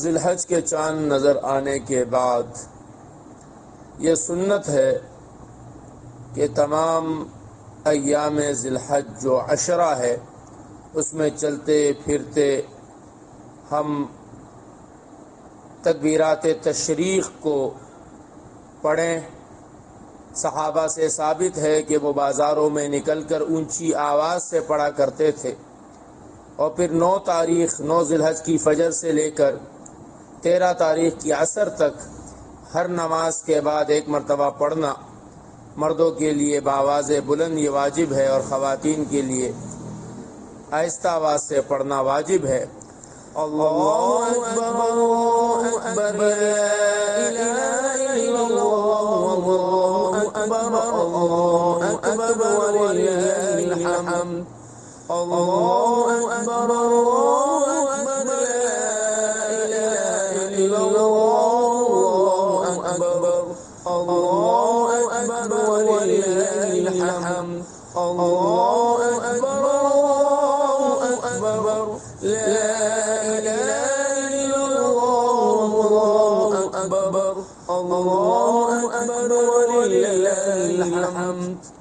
ذی الحج کے چاند نظر آنے کے بعد یہ سنت ہے کہ تمام ایام ذی الحج جو عشرہ ہے اس میں چلتے پھرتے ہم تکبیرات تشریق کو پڑھیں۔ صحابہ سے ثابت ہے کہ وہ بازاروں میں نکل کر اونچی آواز سے پڑھا کرتے تھے، اور پھر 9 ذی الحج کی فجر سے لے کر 13 تاریخ کی عصر تک ہر نماز کے بعد ایک مرتبہ پڑھنا مردوں کے لیے بآواز بلند یہ واجب ہے، اور خواتین کے لیے آہستہ آواز سے پڑھنا واجب ہے۔ اللہ اکبر اکبر لا الہ الا اللہ اکبر اللہ اکبر وللہ الحمد اللہ اکبر لا الہ الا اللہ اکبر اللہ اکبر وللہ الحمد اللہ اکبر اکبر لا اکبر اللہ اکبر وللہ الحمد۔